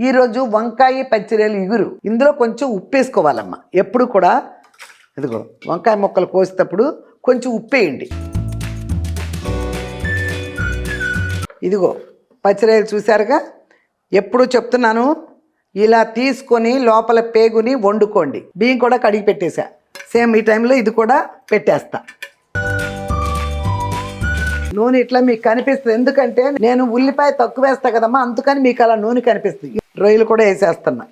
ఈరోజు వంకాయ పచ్చిరేలు ఇగురు. ఇందులో కొంచెం ఉప్పు వేసుకోవాలమ్మ. ఎప్పుడు కూడా ఇదిగో వంకాయ ముక్కలు కోసేటప్పుడు కొంచెం ఉప్పేయండి. ఇదిగో పచ్చిరేలు చూసారుగా. ఎప్పుడు చెప్తున్నాను, ఇలా తీసుకొని లోపల పేగుని వండుకోండి. బియ్యం కూడా కడిగి పెట్టేశా. సేమ్ ఈ టైంలో ఇది కూడా పెట్టేస్తా. నూనె ఇట్లా మీకు కనిపిస్తుంది, ఎందుకంటే నేను ఉల్లిపాయ తక్కువ వేస్తా కదమ్మా, అందుకని మీకు అలా నూనె కనిపిస్తుంది. రొయ్యలు కూడా వేసేస్తున్నా.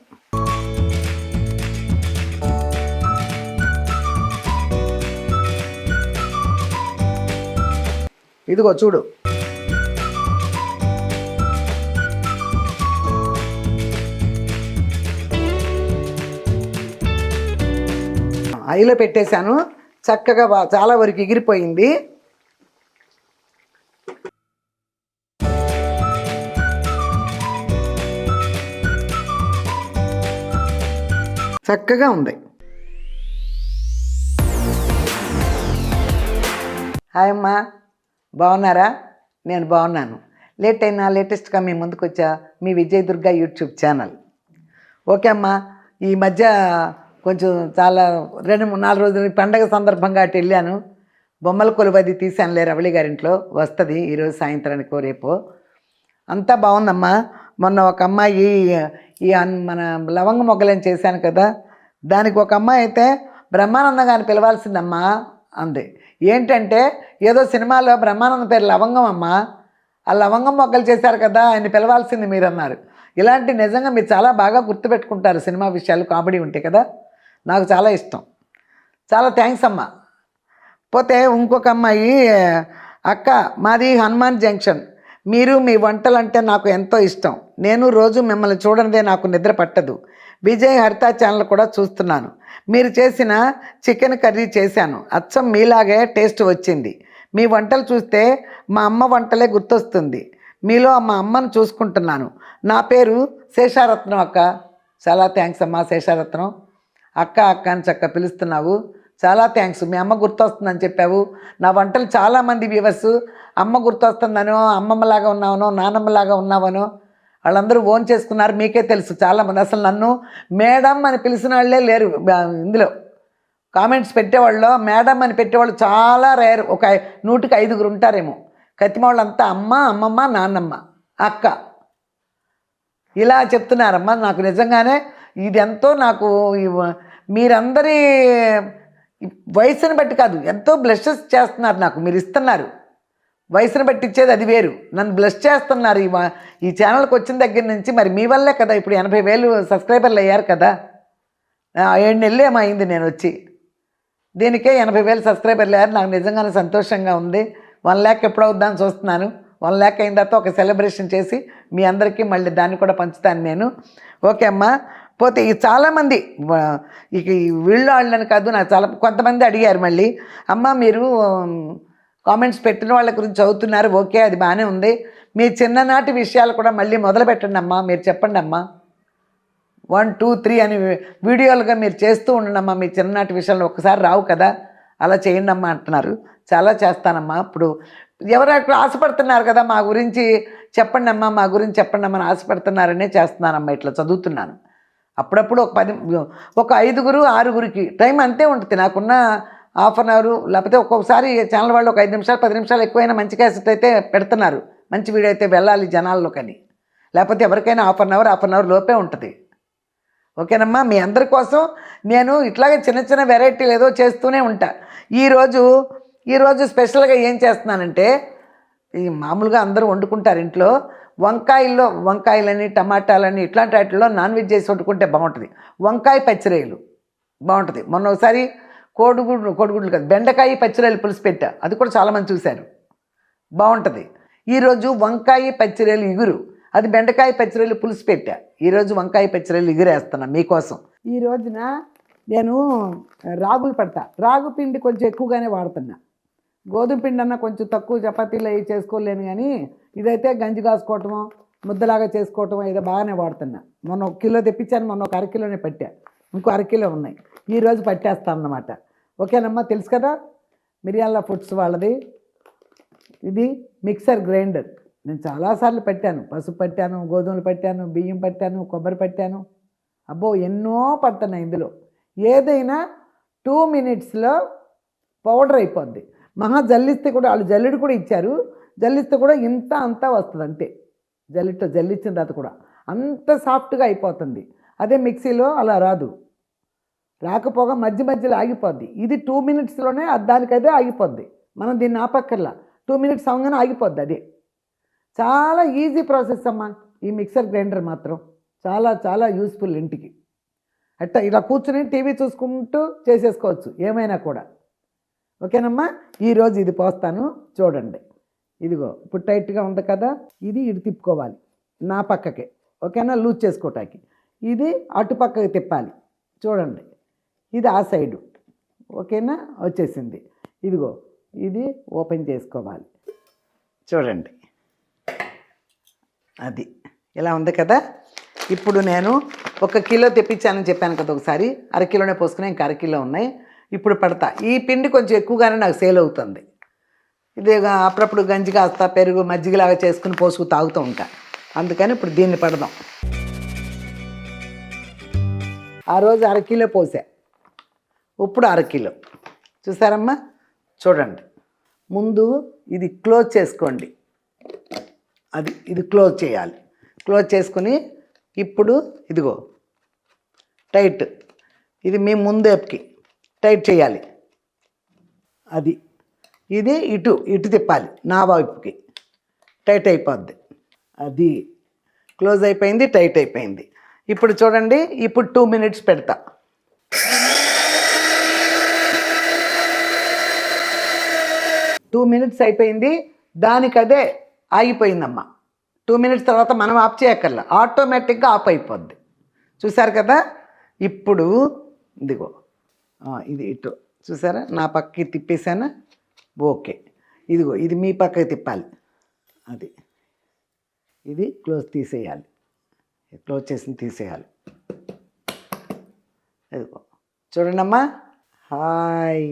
ఇదిగో చూడు, ఆయిల్లో పెట్టేశాను. చక్కగా చాలా వరకు ఎగిరిపోయింది. చక్కగా ఉంది. హాయ్ అమ్మా, బాగున్నారా? నేను బాగున్నాను. లేట్ అయినా లేటెస్ట్గా మీ ముందుకు వచ్చా మీ Vijay Durga YouTube channel. Okay అమ్మా, ఈ మధ్య కొంచెం చాలా 2-4 రోజులు పండగ సందర్భంగా అటు వెళ్ళాను. బొమ్మల కొలువది తీశానులే రవళి గారింట్లో, వస్తుంది ఈరోజు సాయంత్రానికో రేపో. అంతా బాగుందమ్మా. మొన్న ఒక అమ్మాయి ఈ మన లవంగ మొగ్గలని చేశాను కదా, దానికి ఒక అమ్మాయి అయితే బ్రహ్మానందం గారిని పిలవాల్సిందమ్మా అంది. ఏంటంటే ఏదో సినిమాలో బ్రహ్మానందం పేరు లవంగం అమ్మా, ఆ లవంగం మొగ్గలు చేశారు కదా, ఆయన్ని పిలవాల్సింది మీరు అన్నారు. ఇలాంటి నిజంగా మీరు చాలా బాగా గుర్తుపెట్టుకుంటారు సినిమా విషయాలు, కామెడీ ఉంటాయి కదా, నాకు చాలా ఇష్టం. చాలా థ్యాంక్స్ అమ్మా. పోతే ఇంకొక అమ్మాయి, అక్క మాది హనుమాన్ జంక్షన్, మీరు మీ వంటలు అంటే నాకు ఎంతో ఇష్టం, నేను రోజు మిమ్మల్ని చూడనిదే నాకు నిద్ర పట్టదు. విజయ్ హరిత ఛానల్ కూడా చూస్తున్నాను. మీరు చేసిన చికెన్ కర్రీ చేశాను, అచ్చం మీలాగే టేస్ట్ వచ్చింది. మీ వంటలు చూస్తే మా అమ్మ వంటలే గుర్తొస్తుంది. మీలో మా అమ్మను చూసుకుంటున్నాను. నా పేరు శేషారత్నం అక్క. చాలా థ్యాంక్స్ అమ్మా శేషారత్నం. అక్క అక్క అని చక్క పిలుస్తున్నావు, చాలా థ్యాంక్స్. మీ అమ్మ గుర్తొస్తుందని చెప్పావు. నా వంటలు చాలామంది వ్యూవర్స్ అమ్మ గుర్తొస్తుందనో, అమ్మమ్మలాగా ఉన్నావనో, నానమ్మలాగా ఉన్నావనో వాళ్ళందరూ ఓన్ చేసుకున్నారు. మీకే తెలుసు చాలామంది. అసలు నన్ను మేడం అని పిలిచిన వాళ్ళే లేరు. ఇందులో కామెంట్స్ పెట్టేవాళ్ళు మేడం అని పెట్టేవాళ్ళు చాలా రేర్. ఒక 100కి 5 ఉంటారేమో. కత్తిమ వాళ్ళంతా అమ్మ, అమ్మమ్మ, నాన్నమ్మ, అక్క ఇలా చెప్తున్నారమ్మా. నాకు నిజంగానే ఇది ఎంతో, నాకు మీరందరి వయసుని బట్టి కాదు, ఎంతో బ్లెస్సెస్ చేస్తున్నారు నాకు. మీరు ఇస్తున్నారు, వయసుని బట్టి ఇచ్చేది అది వేరు. నన్ను బ్లెస్ చేస్తున్నారు ఈ ఛానల్కి వచ్చిన దగ్గర నుంచి. మరి మీ వల్లే కదా ఇప్పుడు 80,000 సబ్స్క్రైబర్లు అయ్యారు కదా. 7 నెలలు అయింది నేను వచ్చి, దీనికే 80,000 సబ్స్క్రైబర్లు అయ్యారు. నాకు నిజంగానే సంతోషంగా ఉంది. 1 lakh ఎప్పుడు అవుద్దామని చూస్తున్నాను. 1 lakh అయిన తర్వాత ఒక సెలబ్రేషన్ చేసి మీ అందరికీ మళ్ళీ దాన్ని కూడా పంచుతాను నేను. ఓకే అమ్మా. పోతే ఈ చాలామంది ఇక వీళ్ళు వాళ్ళని కాదు, నాకు చాలా కొంతమంది అడిగారు మళ్ళీ, అమ్మ మీరు కామెంట్స్ పెట్టిన వాళ్ళ గురించి చదువుతున్నారు, ఓకే అది బాగానే ఉంది. మీ చిన్ననాటి విషయాలు కూడా మళ్ళీ మొదలు పెట్టండి అమ్మా. మీరు చెప్పండి అమ్మా, 1, 2, 3 అని వీడియోలుగా మీరు చేస్తూ ఉండండి అమ్మా. మీ చిన్ననాటి విషయాలు ఒక్కసారి రావు కదా, అలా చేయండి అమ్మా అంటున్నారు. చాలా చేస్తానమ్మా. ఇప్పుడు ఎవరు ఆశపడుతున్నారు కదా, మా గురించి చెప్పండి అమ్మా, మా గురించి చెప్పండి అమ్మా అని ఆశపడుతున్నారనే చేస్తున్నానమ్మా. ఇట్లా చదువుతున్నాను. అప్పుడప్పుడు ఒక 5, 6 టైం అంతే ఉంటుంది. నాకున్న ½ an hour, లేకపోతే ఒక్కొక్కసారి ఛానల్ వాళ్ళు ఒక 5 నిమిషాలు 10 నిమిషాలు ఎక్కువైనా మంచి క్యాసెట్ అయితే పెడుతున్నారు, మంచి వీడియో అయితే వెళ్ళాలి జనాల్లోకని. లేకపోతే ఎవరికైనా ½ an hour లోపే ఉంటుంది. ఓకేనమ్మా. మీ అందరి కోసం నేను ఇట్లాగే చిన్న చిన్న వెరైటీలు ఏదో చేస్తూనే ఉంటా. ఈరోజు స్పెషల్గా ఏం చేస్తున్నానంటే, ఈ మామూలుగా అందరూ వండుకుంటారు ఇంట్లో, వంకాయలని టమాటాలని ఇట్లాంటి వాటిల్లో నాన్ వెజ్ చేసి వండుకుంటే బాగుంటుంది. వంకాయ పచ్చిరేలు బాగుంటుంది. మొన్న ఒకసారి కోడిగుడ్లు కాదు, బెండకాయ పచ్చిరేలు పులుసు పెట్టా, అది కూడా చాలామంది చూశారు, బాగుంటుంది. ఈరోజు వంకాయ పచ్చిరేలు ఇగురు, అది బెండకాయ పచ్చిరేలు పులుసు పెట్టా. ఈరోజు వంకాయ పచ్చిరేలు ఇగురు వేస్తున్నా మీకోసం. ఈ రోజున నేను రాగులు పడతా. రాగు పిండి కొంచెం ఎక్కువగానే వాడుతున్నా. గోధుమ పిండి అన్న కొంచెం తక్కువ, చపాతీలు అవి చేసుకోలేను, కానీ ఇదైతే గంజి కాసుకోవటమో ముద్దలాగా చేసుకోవటమో ఏదో బాగానే వాడుతున్నా. మొన్న 1 కిలో తెప్పించాను, మొన్న ఒక 1/2 కిలోనే పట్టా, ఇంకో 1/2 కిలో ఉన్నాయి. ఈరోజు పట్టేస్తాను అన్నమాట. ఓకేనమ్మా. తెలుసు కదా మిరియాల ఫుడ్స్ వాళ్ళది, ఇది మిక్సర్ గ్రైండర్. నేను చాలాసార్లు పెట్టాను, పసుపు పెట్టాను, గోధుమలు పెట్టాను, బియ్యం పెట్టాను, కొబ్బరి పెట్టాను. అబ్బో ఎన్నో పడుతున్నాయి ఇందులో. ఏదైనా 2 మినిట్స్లో పౌడర్ అయిపోద్ది. మహా జల్లిస్తే కూడా, వాళ్ళు జల్లెడు కూడా ఇచ్చారు, జల్లిస్తే కూడా ఇంత అంతా వస్తుంది అంతే. జల్లితో జల్లించిన తర్వాత కూడా అంత సాఫ్ట్గా అయిపోతుంది. అదే మిక్సీలో అలా రాదు, రాకపోగా మధ్య మధ్యలో ఆగిపోద్ది. ఇది 2 మినిట్స్లోనే దానికదే ఆగిపోద్ది. మనం దీన్ని ఆపక్కర్లా, 2 మినిట్స్ అవగానే ఆగిపోద్ది. అదే చాలా ఈజీ ప్రాసెస్ అమ్మా. ఈ మిక్సర్ గ్రైండర్ మాత్రం చాలా చాలా యూస్ఫుల్ ఇంటికి. అట్లా ఇలా కూర్చుని టీవీ చూసుకుంటూ చేసేసుకోవచ్చు ఏమైనా కూడా. ఓకేనమ్మా, ఈరోజు ఇది పోస్తాను చూడండి. ఇదిగో ఇప్పుడు టైట్గా ఉంది కదా, ఇది ఇటు తిప్పుకోవాలి నా పక్కకే. ఓకేనా, లూజ్ చేసుకోవటానికి. ఇది అటు పక్కకి తిప్పాలి చూడండి, ఇది ఆ సైడు. ఓకేనా, వచ్చేసింది. ఇదిగో ఇది ఓపెన్ చేసుకోవాలి చూడండి. అది ఇలా ఉంది కదా. ఇప్పుడు నేను 1 కిలో తెప్పించానని చెప్పాను కదా ఒకసారి, అరకిలోనే పోసుకుని ఇంకా అరకిలో ఉన్నాయి. ఇప్పుడు పడతా. ఈ పిండి కొంచెం ఎక్కువగానే నాకు సేల్ అవుతుంది. ఇది అప్పుడప్పుడు గంజి కాస్తా, పెరుగు మజ్జిగలాగా చేసుకుని పోసుకు తాగుతూ ఉంటా. అందుకని ఇప్పుడు దీన్ని పడదాం. ఆ రోజు అరకిలో పోసా, ఇప్పుడు అరకిలో. చూసారమ్మా, చూడండి. ముందు ఇది క్లోజ్ చేసుకోండి, ఇది క్లోజ్ చేయాలి. క్లోజ్ చేసుకుని ఇప్పుడు ఇదిగో టైట్, ఇది మీ ముందేపుకి టైట్ చేయాలి. ఇది ఇటు ఇటు తిప్పాలి, నా వైపుకి టైట్ అయిపోద్ది. అది క్లోజ్ అయిపోయింది, టైట్ అయిపోయింది. ఇప్పుడు చూడండి, ఇప్పుడు 2 మినిట్స్ పెడతా. టూ మినిట్స్ అయిపోయింది, దానికదే ఆగిపోయిందమ్మా. 2 మినిట్స్ తర్వాత మనం ఆఫ్ చేయక్కర్లా, ఆటోమేటిక్గా ఆఫ్ అయిపోద్ది. చూసారు కదా. ఇప్పుడు ఇదిగో ఇది ఇటు చూసారా, నా పక్కకి తిప్పేసానా. ఓకే, ఇదిగో ఇది మీ పక్కకి తిప్పాలి. ఇది క్లోజ్ తీసేయాలి, క్లోజ్ చేసి తీసేయాలి. ఇదిగో చూడండమ్మా, హాయ్.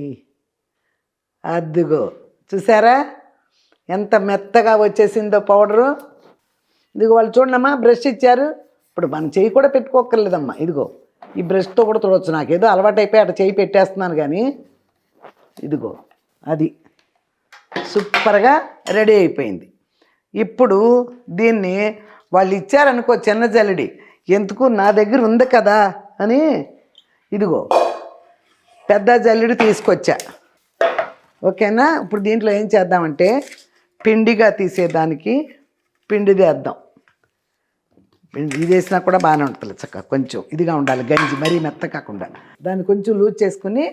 అదిగో చూసారా ఎంత మెత్తగా వచ్చేసిందో పౌడరు. ఇదిగో వాళ్ళు చూడమ్మా, బ్రష్ ఇచ్చారు. ఇప్పుడు మనం చెయ్యి కూడా పెట్టుకోక్కర్లేదమ్మా. ఇదిగో ఈ బ్రష్తో కూడా చూడవచ్చు. నాకేదో అలవాటు అయిపోయి అట్లా చెయ్యి పెట్టేస్తున్నాను కానీ, ఇదిగో అది సూపర్గా రెడీ అయిపోయింది. ఇప్పుడు దీన్ని వాళ్ళు ఇచ్చారనుకో చిన్న జల్లెడి, ఎందుకు నా దగ్గర ఉంది కదా అని ఇదిగో పెద్ద జల్లెడి తీసుకొచ్చా. ఓకేనా, ఇప్పుడు దీంట్లో ఏం చేద్దామంటే పిండిగా తీసేదానికి పిండి వేద్దాం. ఇది వేసినా కూడా బాగానే ఉంటుంది, చక్కగా కొంచెం ఇదిగా ఉండాలి, గంజి మరీ మెత్త కాకుండా. దాన్ని కొంచెం లూజ్ చేసుకుని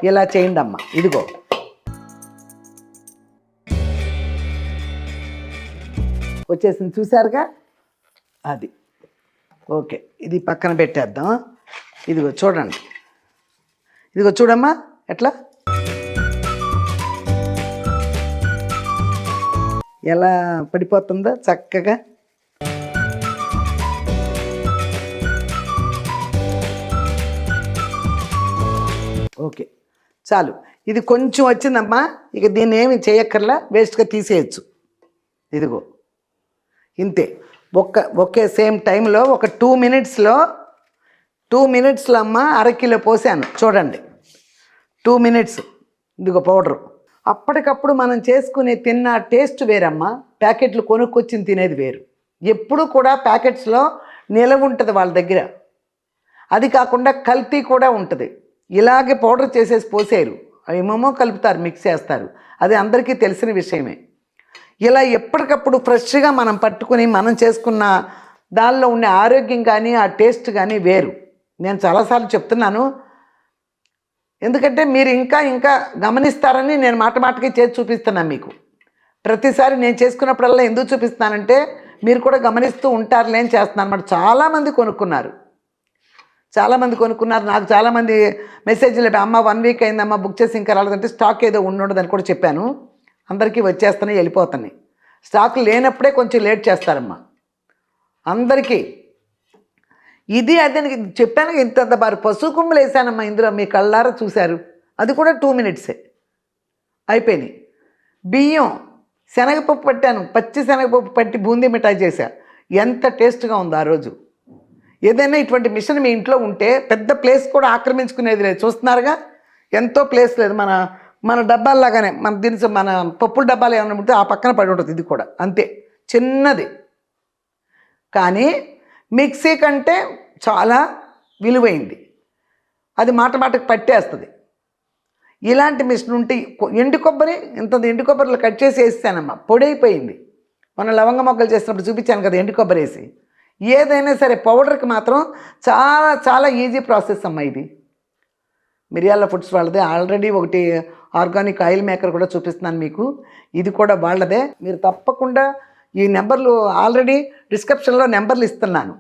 ఇలా చేయండి అమ్మ. ఇదిగో వచ్చేసింది చూసారుగా. అది ఓకే, ఇది పక్కన పెట్టేద్దాం. ఇదిగో చూడండి, ఇదిగో చూడమ్మా ఎట్లా ఎలా పడిపోతుందో చక్కగా. ఓకే చాలు, ఇది కొంచెం వచ్చిందమ్మా. ఇక దీన్ని ఏమి చేయక్కర్లా, వేస్ట్గా తీసేయచ్చు. ఇదిగో ఇంతే. ఒకే సేమ్ టైంలో ఒక 2 మినిట్స్లో అమ్మ అరకిలో పోసాను చూడండి. 2 మినిట్స్. ఇదిగో పౌడరు. అప్పటికప్పుడు మనం చేసుకునే తిన్న టేస్ట్ వేరమ్మా, ప్యాకెట్లు కొనుక్కొచ్చి తినేది వేరు. ఎప్పుడు కూడా ప్యాకెట్స్లో నిలవ ఉంటుంది వాళ్ళ దగ్గర. అది కాకుండా కల్తీ కూడా ఉంటుంది. ఇలాగే పౌడర్ చేసేసి పోసేరు, ఏమేమో కలుపుతారు, మిక్స్ చేస్తారు. అది అందరికీ తెలిసిన విషయమే. ఇలా ఎప్పటికప్పుడు ఫ్రెష్గా మనం పట్టుకుని మనం చేసుకున్న దానిలో ఉండే ఆరోగ్యం కానీ ఆ టేస్ట్ కానీ వేరు. నేను చాలాసార్లు చెప్తున్నాను, ఎందుకంటే మీరు ఇంకా గమనిస్తారని నేను మాటకి చేసి చూపిస్తున్నాను మీకు. ప్రతిసారి నేను చేసుకున్నప్పుడల్లా ఎందుకు చూపిస్తున్నానంటే మీరు కూడా గమనిస్తూ ఉంటారులే అని చేస్తున్నాను అన్నమాట. చాలామంది కొనుక్కున్నారు. నాకు చాలామంది మెసేజ్లు, అమ్మ 1 వీక్ అయిందమ్మా బుక్ చేసి ఇంకా రాలేదంటే స్టాక్ ఏదో ఉండదని కూడా చెప్పాను. అందరికీ వచ్చేస్తున్నాయి, వెళ్ళిపోతున్నాయి. స్టాక్ లేనప్పుడే కొంచెం లేట్ చేస్తారమ్మా అందరికీ. ఇది అదే చెప్పాను, ఇంత బారు పసుపు కొమ్ములు వేసానమ్మా ఇందులో, మీ కళ్ళారా చూశారు. అది కూడా 2 మినిట్సే అయిపోయినాయి. బియ్యం శనగపప్పు పట్టాను, పచ్చి శనగపప్పు పట్టి బూందీ మిఠాయి చేశా. ఎంత టేస్ట్గా ఉందో ఆ రోజు. ఏదైనా ఇటువంటి మిషన్ మీ ఇంట్లో ఉంటే పెద్ద ప్లేస్ కూడా ఆక్రమించుకునేది లేదు. చూస్తున్నారుగా, ఎంతో ప్లేస్ లేదు. మన మన డబ్బాల్లాగానే మన దినుసు, మన పప్పుల డబ్బాలు ఏమైనా ఉంటే ఆ పక్కన పడి ఉంటుంది. ఇది కూడా అంతే, చిన్నది. కానీ మిక్సీ కంటే చాలా విలువైంది. అది మాట మాటకు పట్టేస్తుంది. ఇలాంటి మిషన్ ఉంటే ఎండు కొబ్బరి, ఇంత ఎండు కొబ్బరిలో కట్ చేసి వేసానమ్మా, పొడి అయిపోయింది. మన లవంగ మొగ్గలు చేసినప్పుడు చూపించాను కదా ఎండు కొబ్బరి వేసి. ఏదైనా సరే పౌడర్కి మాత్రం చాలా చాలా ఈజీ ప్రాసెస్ అమ్మా ఇది. మిరియాల ఫుడ్స్ వాళ్ళదే. ఆల్రెడీ ఒకటి ఆర్గానిక్ ఆయిల్ మేకర్ కూడా చూపిస్తున్నాను మీకు, ఇది కూడా వాళ్ళదే. మీరు తప్పకుండా ఈ నెంబర్లు ఆల్రెడీ డిస్క్రిప్షన్లో నెంబర్లు ఇస్తున్నాను.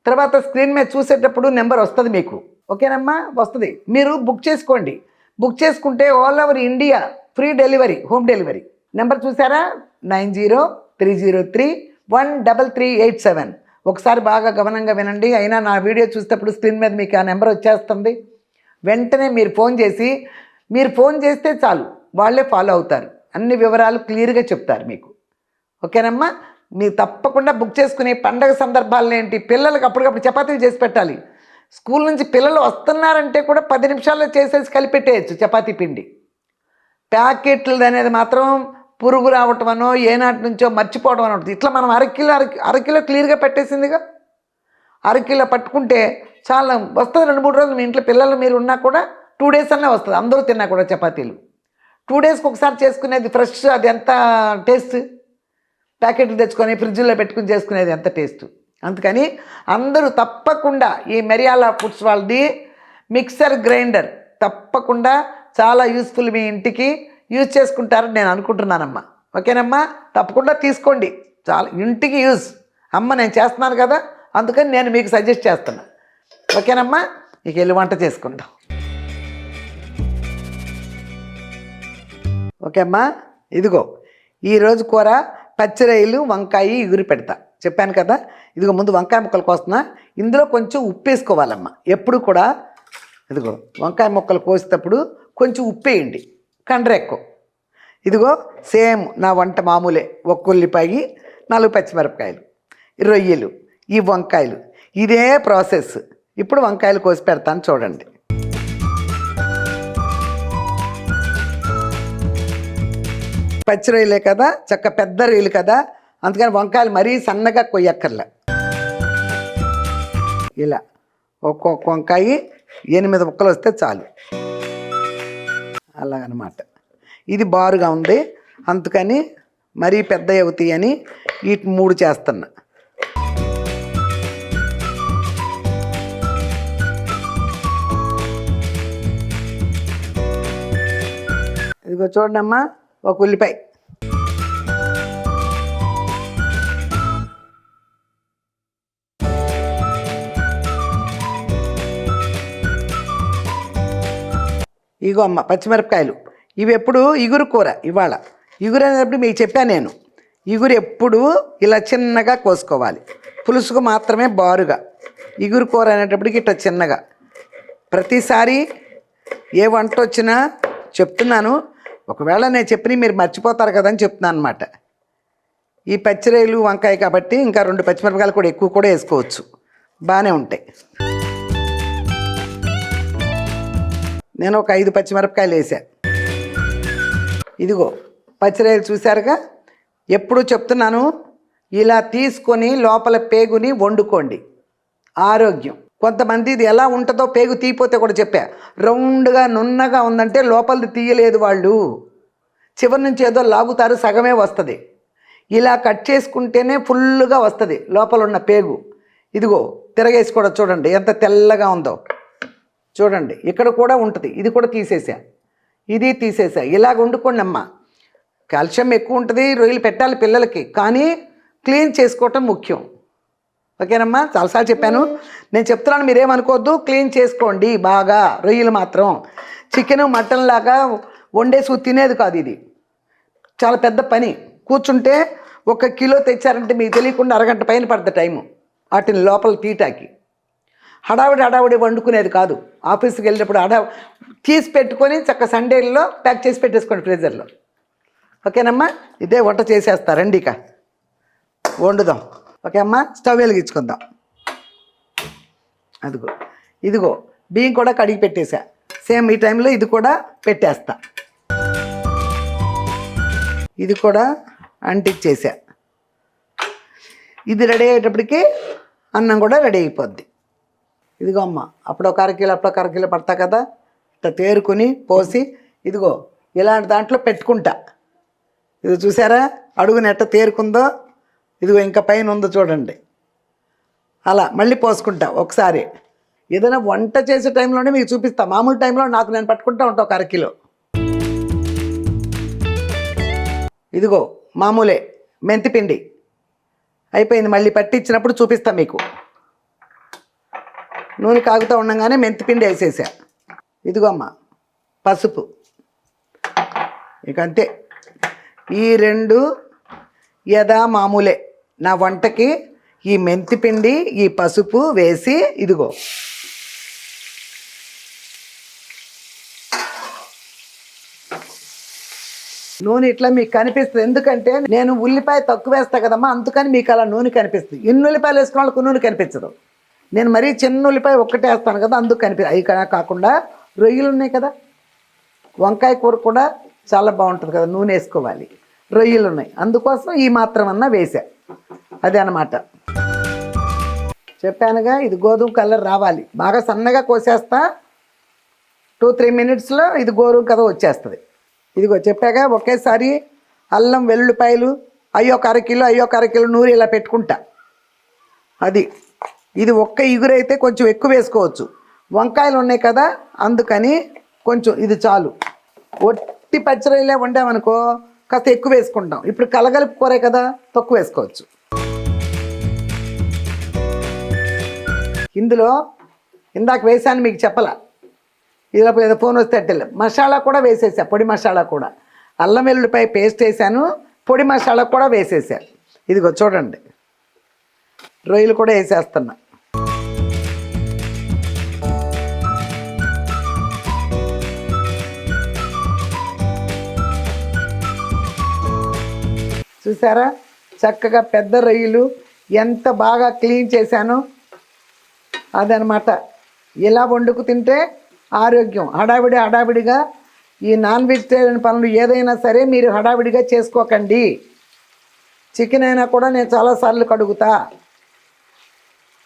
తర్వాత స్క్రీన్ మీద చూసేటప్పుడు నెంబర్ వస్తుంది మీకు. ఓకేనమ్మా, వస్తుంది. మీరు బుక్ చేసుకోండి. బుక్ చేసుకుంటే all over India free delivery, home delivery. Number చూసారా, 9030313387. ఒకసారి బాగా గమనంగా వినండి. అయినా నా వీడియో చూసేటప్పుడు స్క్రీన్ మీద మీకు ఆ నెంబర్ వచ్చేస్తుంది. వెంటనే మీరు ఫోన్ చేస్తే చాలు, వాళ్ళే ఫాలో అవుతారు. అన్ని వివరాలు క్లియర్గా చెప్తారు మీకు. ఓకేనమ్మా, మీరు తప్పకుండా బుక్ చేసుకుని పండగ సందర్భాలను ఏంటి, పిల్లలకి అప్పటికప్పుడు చపాతీలు చేసి పెట్టాలి. స్కూల్ నుంచి పిల్లలు వస్తున్నారంటే కూడా 10 నిమిషాల్లో చేసేసి కలిపెట్టేయచ్చు చపాతీ పిండి. ప్యాకెట్లు అనేది మాత్రం పురుగు రావటమనో ఏనాటి నుంచో మర్చిపోవడం అని ఉంటుంది. ఇట్లా మనం అరకిలో క్లియర్గా పెట్టేసిందిగా. అరకిలో పట్టుకుంటే చాలా వస్తుంది. 2-3 రోజులు మీ ఇంట్లో పిల్లలు మీరు ఉన్నా కూడా 2 days అన్నా వస్తుంది. అందరూ తిన్నా కూడా చపాతీలు 2 daysకి ఒకసారి చేసుకునేది ఫ్రెష్, అది ఎంత టేస్ట్. ప్యాకెట్లు తెచ్చుకొని ఫ్రిడ్జ్లో పెట్టుకుని చేసుకునేది ఎంత టేస్ట్. అందుకని అందరూ తప్పకుండా ఈ మిరియాల ఫుడ్స్ వాళ్ళది మిక్సర్ గ్రైండర్ తప్పకుండా చాలా యూస్ఫుల్, మీ ఇంటికి యూజ్ చేసుకుంటారని నేను అనుకుంటున్నానమ్మా. ఓకేనమ్మా, తప్పకుండా తీసుకోండి. చాలా ఇంటికి యూజ్. అమ్మ నేను చేస్తున్నాను కదా, అందుకని నేను మీకు సజెస్ట్ చేస్తున్నా. ఓకేనమ్మా, ఇక వెళ్ళి వంట చేసుకుంటాం. ఓకే అమ్మా, ఇదిగో ఈరోజు కూర పచ్చిరొయ్యలు, వంకాయ ఇగురు పెడతా చెప్పాను కదా. ఇదిగో ముందు వంకాయ ముక్కలు కోస్తున్నా. ఇందులో కొంచెం ఉప్పు వేసుకోవాలమ్మా ఎప్పుడు కూడా. ఇదిగో వంకాయ ముక్కలు కోసేటప్పుడు కొంచెం ఉప్పు వేయండి, కండ్ర ఎక్కువ. ఇదిగో సేమ్ నా వంట మామూలే. 1 ఉల్లిపాయ, 4 పచ్చిమిరపకాయలు, రొయ్యలు, ఈ వంకాయలు, ఇదే ప్రాసెస్. ఇప్పుడు వంకాయలు కోసి పెడతాను చూడండి. పచ్చి రొయ్యలే కదా, చక్క పెద్ద రొయ్యలు కదా, అందుకని వంకాయలు మరీ సన్నగా కొయ్యక్కర్లే. ఇలా ఒక్కొక్క వంకాయ 8 ముక్కలు వస్తే చాలు. అలాగనమాట. ఇది బారుగా ఉంది, అందుకని మరీ పెద్ద అవుతాయి అని వీటి 3 చేస్తున్నా. ఇదిగో చూడమ్మా, 1 ఉల్లిపాయ, ఇగో అమ్మ పచ్చిమిరపకాయలు. ఇవి ఎప్పుడు ఇగురు కూర. ఇవాళ ఇగురు అనేటప్పుడు మీకు చెప్పాను నేను, ఇగురు ఎప్పుడు ఇలా చిన్నగా కోసుకోవాలి. పులుసుకు మాత్రమే బారుగా. ఇగురు కూర అనేటప్పటికి ఇట్లా చిన్నగా. ప్రతిసారి ఏ వంట వచ్చినా చెప్తున్నాను. ఒకవేళ నేను చెప్పిన మీరు మర్చిపోతారు కదా అని చెప్తున్నాను అనమాట. ఈ పచ్చిరొయ్యలు, వంకాయ కాబట్టి ఇంకా 2 పచ్చిమిరపకాయలు కూడా ఎక్కువ కూడా వేసుకోవచ్చు, బాగానే ఉంటాయి. నేను ఒక 5 పచ్చిమిరపకాయలు వేసా. ఇదిగో పచ్చిరొయ్యలు చూశారుగా. ఎప్పుడు చెప్తున్నాను, ఇలా తీసుకొని లోపల పేగుని వండుకోండి, ఆరోగ్యం. కొంతమంది ఇది ఎలా ఉంటుందో పేగు తీయిపోతే కూడా చెప్పా. రౌండ్గా నున్నగా ఉందంటే లోపలిది తీయలేదు వాళ్ళు, చివరి నుంచి ఏదో లాగుతారు, సగమే వస్తుంది. ఇలా కట్ చేసుకుంటేనే ఫుల్గా వస్తుంది లోపల ఉన్న పేగు. ఇదిగో తిరగేసి కూడా చూడండి ఎంత తెల్లగా ఉందో. చూడండి ఇక్కడ కూడా ఉంటుంది, ఇది కూడా తీసేసా, ఇది తీసేసా. ఇలాగ వండుకోండి అమ్మ. కాల్షియం ఎక్కువ ఉంటుంది, రొయ్యలు పెట్టాలి పిల్లలకి, కానీ క్లీన్ చేసుకోవటం ముఖ్యం. ఓకేనమ్మా, చాలాసార్లు చెప్పాను. నేను చెప్తున్నాను, మీరేమనుకోవద్దు. క్లీన్ చేసుకోండి బాగా. రొయ్యలు మాత్రం చికెన్, మటన్ లాగా వండేసి తినేది కాదు. ఇది చాలా పెద్ద పని. కూర్చుంటే 1 కిలో తెచ్చారంటే మీకు తెలియకుండా అరగంట పైన పడుతుంది టైము వాటిని లోపల తీటాకి. హడావిడి వండుకునేది కాదు. ఆఫీస్కి వెళ్ళినప్పుడు తీసి పెట్టుకొని చక్క సండేల్లో ప్యాక్ చేసి పెట్టేసుకోండి ఫ్రీజర్లో. ఓకేనమ్మా, ఇదే వంట చేసేస్తా రండి, ఇక వండుదాం. ఓకే అమ్మా, స్టవ్ వెలిగించుకుందాం. ఇదిగో బియ్యం కూడా కడిగి పెట్టేసా. సేమ్ ఈ టైంలో ఇది కూడా పెట్టేస్తా. ఇది కూడా అంటించేసా. ఇది రెడీ అయ్యేటప్పటికి అన్నం కూడా రెడీ అయిపోద్ది. ఇదిగో అమ్మ, అప్పుడు ఒక అరకిలో పడతా కదా, ఇట్లా తేరుకొని పోసి ఇదిగో ఇలాంటి దాంట్లో పెట్టుకుంటా. ఇది చూసారా అడుగున ఎట్ట తేరుకుందో, ఇదిగో ఇంకా పైన ఉందో చూడండి. అలా మళ్ళీ పోసుకుంటా ఒకసారి. ఏదైనా వంట చేసే టైంలోనే మీకు చూపిస్తా. మామూలు టైంలో నేను పట్టుకుంటా ఉంటా ఒక అరకిలో. ఇదిగో మామూలే మెంతిపిండి అయిపోయింది. మళ్ళీ పట్టించినప్పుడు చూపిస్తా మీకు. నూనె కాగుతూ ఉండగానే మెంతిపిండి వేసేసా. ఇదిగో అమ్మ పసుపు. ఇక అంతే. ఈ రెండు మామూలే నా వంటకి. ఈ మెంతిపిండి ఈ పసుపు వేసి ఇదిగో నూనె ఇట్లా మీకు కనిపిస్తుంది. ఎందుకంటే నేను ఉల్లిపాయ తక్కువ వేస్తా కదమ్మా, అందుకని మీకు అలా నూనె కనిపిస్తుంది. ఎన్ని ఉల్లిపాయలు వేసుకున్న వాళ్ళకు నూనె కనిపించదు. నేను మరీ చిన్న ఉల్లిపాయ ఒక్కటే వేస్తాను కదా, అందుకు అవి కాకుండా రొయ్యలు ఉన్నాయి కదా, వంకాయ కూర కూడా చాలా బాగుంటుంది కదా, నూనె వేసుకోవాలి. రొయ్యలు ఉన్నాయి, అందుకోసం ఈ మాత్రం అన్నా వేసా. అదే అన్నమాట. చెప్పానుగా, ఇది గోధుమ కలర్ రావాలి. బాగా సన్నగా కోసేస్తా. 2-3 మినిట్స్లో ఇది గోధుమ కథ వచ్చేస్తుంది. ఇదిగో చెప్పాగా, ఒకేసారి అల్లం వెల్లుల్లిపాయలు అయ్యొక అరకిలో నూరి ఇలా పెట్టుకుంటా. ఇది ఒక్క ఇగురైతే కొంచెం ఎక్కువ వేసుకోవచ్చు. వంకాయలు ఉన్నాయి కదా, అందుకని కొంచెం ఇది చాలు. ఒట్టి పచ్చిరొయ్యలే వండామనుకో కాస్త ఎక్కువ వేసుకుంటాం. ఇప్పుడు కలగలుపు కూరే కదా, తక్కువ వేసుకోవచ్చు. ఇందులో ఇందాక వేసాను మీకు చెప్పలా, ఇదిలో ఏదో ఫోన్ వస్తే అట్టెళ్ళి మసాలా కూడా వేసేసా. పొడి మసాలా కూడా, అల్లం వెల్లుల్లిపాయ పేస్ట్ వేసాను, పొడి మసాలా కూడా వేసేసా. ఇదిగో చూడండి, రొయ్యలు కూడా వేసేస్తున్నా. చూసారా చక్కగా పెద్ద రొయ్యలు ఎంత బాగా క్లీన్ చేశాను. అదనమాట. ఇలా వండుకు తింటే ఆరోగ్యం. హడావిడిగా ఈ నాన్ వెజిటేరియన్ పనులు ఏదైనా సరే మీరు హడావిడిగా చేసుకోకండి. చికెన్ అయినా కూడా నేను చాలాసార్లు కడుగుతా,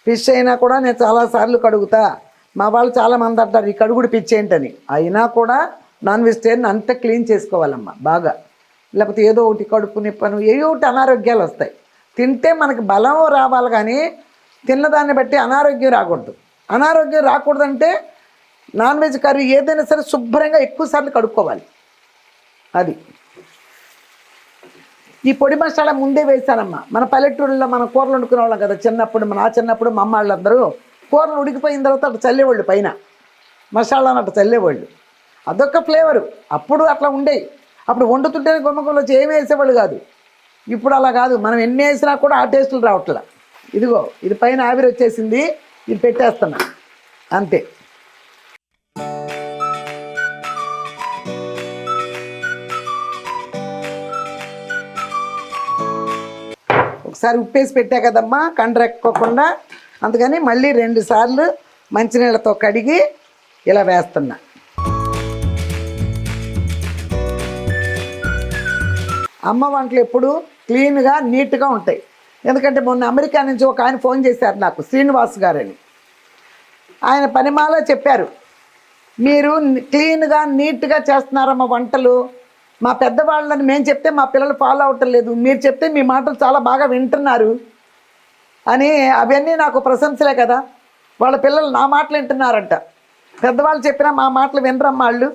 ఫిష్ అయినా కూడా నేను చాలాసార్లు కడుగుతా. మా వాళ్ళు చాలామంది అంటారు ఈ కడుగుడు పిచ్చేంటని. అయినా కూడా నాన్ వెజిటేరియన్ అంతా క్లీన్ చేసుకోవాలమ్మా బాగా. లేకపోతే ఏదో ఒకటి కడుపు నిప్పను ఏదో ఒకటి అనారోగ్యాలు వస్తాయి. తింటే మనకి బలం రావాలి కానీ తిన్నదాన్ని బట్టి అనారోగ్యం రాకూడదు. అనారోగ్యం రాకూడదంటే నాన్ వెజ్ కర్రీ ఏదైనా సరే శుభ్రంగా ఎక్కువసార్లు కడుక్కోవాలి. అది ఈ పొడి మసాలా ముందే వేసానమ్మా. మన పల్లెటూరులో మనం కూరలు వండుకునే వాళ్ళం కదా చిన్నప్పుడు. నా చిన్నప్పుడు మా అమ్మ వాళ్ళందరూ కూరలు ఉడికిపోయిన తర్వాత అటు చల్లేవాళ్ళు, పైన మసాలాను అటు చల్లేవాళ్ళు. అదొక ఫ్లేవరు. అప్పుడు అట్లా ఉండేవి. అప్పుడు వండుతుంటే గుమ్మకంలో ఏమి వేసేవాళ్ళు కాదు. ఇప్పుడు అలా కాదు, మనం ఎన్ని వేసినా కూడా ఆ టేస్టులు రావట్లా. ఇదిగో ఇది పైన ఆవిరి వచ్చేసింది, ఇది పెట్టేస్తున్నా అంతే. ఒకసారి ఉప్పేసి పెట్టా కదమ్మా కండ్రెక్కోకుండా, అందుకని మళ్ళీ 2 సార్లు మంచినీళ్ళతో కడిగి ఇలా వేస్తున్నా. అమ్మ వంటలు ఎప్పుడు క్లీన్గా నీట్గా ఉంటాయి. ఎందుకంటే మొన్న అమెరికా నుంచి ఒక ఆయన ఫోన్ చేశారు నాకు, శ్రీనివాస్ గారని. ఆయన పనిమాలో చెప్పారు, మీరు క్లీన్గా నీట్గా చేస్తున్నారమ్మ వంటలు. మా పెద్దవాళ్ళని మేము చెప్తే మా పిల్లలు ఫాలో అవటం లేదు, మీరు చెప్తే మీ మాటలు చాలా బాగా వింటున్నారు అని. అవన్నీ నాకు ప్రశంసలే కదా. వాళ్ళ పిల్లలు నా మాటలు వింటున్నారంట. పెద్దవాళ్ళు చెప్పినా మా మాటలు వినరమ్మా వాళ్ళు.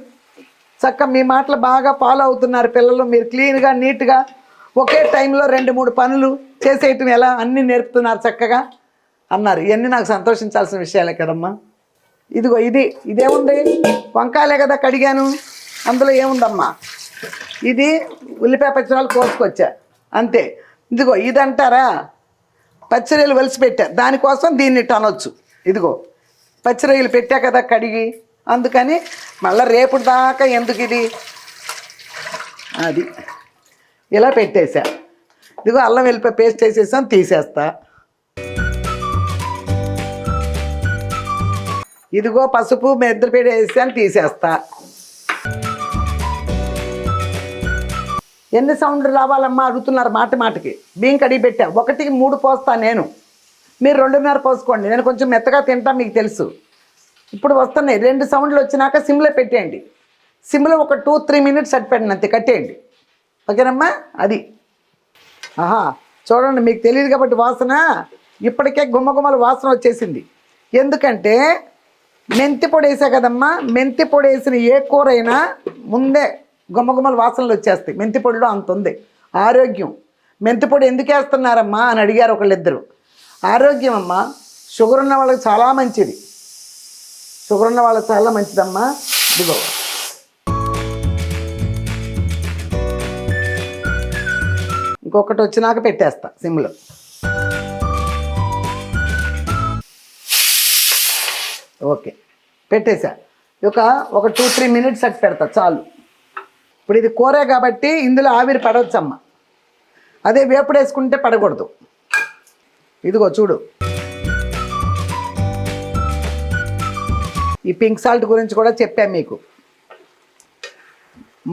చక్కగా మీ మాటలు బాగా ఫాలో అవుతున్నారు పిల్లలు. మీరు క్లీన్గా నీట్గా ఒకే టైంలో 2-3 పనులు చేసేయటం ఎలా అన్నీ నేర్పుతున్నారు చక్కగా అన్నారు. ఇవన్నీ నాకు సంతోషించాల్సిన విషయాలే కదమ్మా. ఇదిగో ఇదేముంది, వంకాయలే కదా కడిగాను, అందులో ఏముందమ్మా, ఇది ఉల్లిపాయ పచ్చిరాలు కోసుకొచ్చా అంతే. ఇదిగో ఇదంటారా పచ్చిరొయ్యలు వలిసి పెట్టా, దానికోసం దీన్ని అనొచ్చు. ఇదిగో పచ్చిరొయ్యలు పెట్టా కదా కడిగి, అందుకని మళ్ళీ రేపు దాకా ఎందుకు ఇది. అది ఇలా పెట్టేసా. ఇదిగో అల్లం వెల్లిపాయ పేస్ట్ వేసేసాను, తీసేస్తా. ఇదిగో పసుపు మెంతులపొడి వేసాను, తీసేస్తా. ఎన్ని సౌండ్లు రావాలమ్మా అడుగుతున్నారు మాట మాటకి. బియ్యం కడిగి పెట్టా, 1కి 3 పోస్తా నేను, మీరు 2.5 పోసుకోండి. నేను కొంచెం మెత్తగా తింటా, మీకు తెలుసు. ఇప్పుడు వస్తున్నాయి 2 సౌండ్లు వచ్చినాక సిమ్లో పెట్టేయండి. సిమ్లో ఒక 2-3 మినిట్స్ అట్టు పెట్టండి, అంతే, కట్టేయండి. ఓకేనమ్మా? అది చూడండి, మీకు తెలియదు కాబట్టి వాసన ఇప్పటికే గుమ్మగుమ్మల వాసన వచ్చేసింది. ఎందుకంటే మెంతి పొడి వేసా కదమ్మా. మెంతి పొడి వేసిన ఏ కూర అయినా ముందే గుమ్మగుమ్మల వాసనలు వచ్చేస్తాయి. మెంతి పొడిలో అంత ఉంది ఆరోగ్యం. మెంతి పొడి ఎందుకు వేస్తున్నారమ్మా అని అడిగారు ఒకళ్ళిద్దరు. ఆరోగ్యం అమ్మా, షుగర్ ఉన్న వాళ్ళకి చాలా మంచిది. షుగర్ ఉన్న వాళ్ళకి చాలా మంచిదమ్మా. ఇదిగో ఇంకొకటి వచ్చినాక పెట్టేస్తా సిమ్లో. ఓకే, పెట్టేసా. ఒక 2-3 మినిట్స్ అట్టు పెడతా చాలు. ఇప్పుడు ఇది కూరే కాబట్టి ఇందులో ఆవిరి పడవచ్చమ్మ. అదే వేపుడు వేసుకుంటే పడకూడదు. ఇదిగో చూడు, ఈ పింక్ సాల్ట్ గురించి కూడా చెప్పాను మీకు,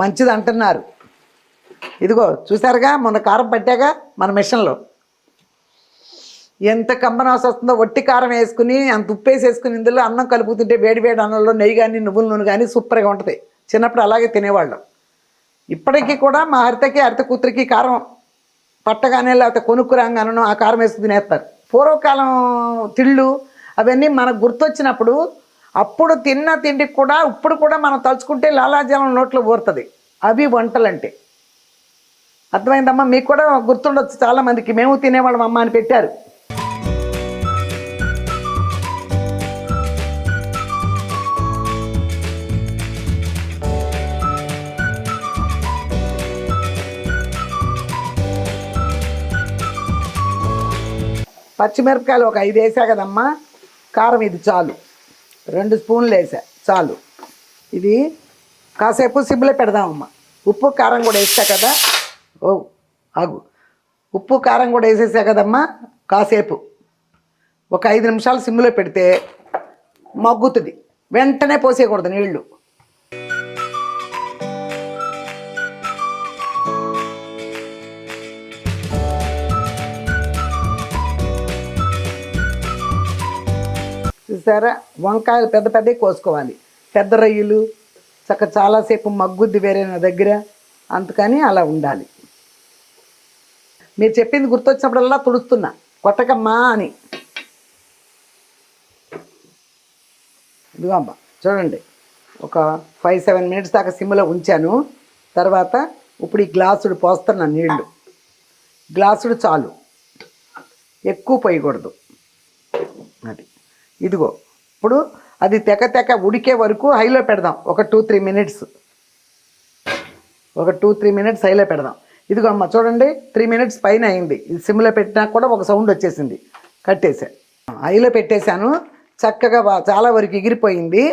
మంచిది అంటున్నారు. ఇదిగో చూసారుగా, మొన్న కారం పట్టాక మన మిషన్లో ఎంత కంబనాస వస్తుందో. ఒట్టి కారం వేసుకుని అంత ఉప్పు వేసేసుకుని ఇందులో అన్నం కలుపుతుంటే వేడి వేడి అన్నంలో నెయ్యి కానీ నువ్వుల నూనె కానీ సూపర్గా ఉంటుంది. చిన్నప్పుడు అలాగే తినేవాళ్ళం. ఇప్పటికీ కూడా మా హరిత కూతురికి కారం పట్టగానే లేకపోతే కొనుక్కురాగానో ఆ కారం వేసుకు తినేస్తారు. పూర్వకాలం తిళ్ళు అవన్నీ మనకు గుర్తొచ్చినప్పుడు అప్పుడు తిన్న తిండికి కూడా ఇప్పుడు కూడా మనం తలుచుకుంటే లాలాజలం నోట్లో ఊరుతుంది. అవి వంటలంటే. అర్థమైందమ్మా? మీకు కూడా గుర్తుండొచ్చు చాలామందికి. మేము తినేవాళ్ళం అమ్మ అని పెట్టారు. పచ్చిమిరపకాయలు ఒక 5 వేసా కదమ్మా. కారం ఇది చాలు, 2 స్పూన్లు వేసా చాలు. ఇది కాసేపు సిమ్లో పెడదామమ్మా. ఉప్పు కారం కూడా వేసా కదా. ఆగు, ఉప్పు కారం కూడా వేసేసా కదమ్మా. కాసేపు ఒక 5 నిమిషాలు సిమ్లో పెడితే మగ్గుతుంది. వెంటనే పోసేయకూడదు నీళ్ళు. చూసారా, వంకాయలు పెద్ద పెద్దవి కోసుకోవాలి. పెద్ద రొయ్యలు చాలాసేపు మగ్గుద్ది వేరే నా దగ్గర, అందుకని అలా ఉండాలి. మీరు చెప్పింది గుర్తొచ్చినప్పుడల్లా తుడుస్తున్నా, కొట్టకమ్మా అని. ఇదిగో అమ్మ చూడండి, ఒక 5-7 మినిట్స్ దాకా సిమ్లో ఉంచాను. తర్వాత ఇప్పుడు ఈ గ్లాసుడు పోస్తున్నా నీళ్ళు. గ్లాసుడు చాలు, ఎక్కువ పోయకూడదు. అది ఇదిగో ఇప్పుడు అది తెక ఉడికే వరకు హైలో పెడదాం. ఒక 2-3 మినిట్స్, ఒక 2-3 మినిట్స్ హైలో పెడదాం. ఇదిగో అమ్మ చూడండి, 3 మినిట్స్ పైన అయింది. ఇది సిమ్లో పెట్టినా కూడా ఒక సౌండ్ వచ్చేసింది. కట్టేసా, హైలో పెట్టేశాను. చక్కగా చాలా వరకు ఎగిరిపోయింది.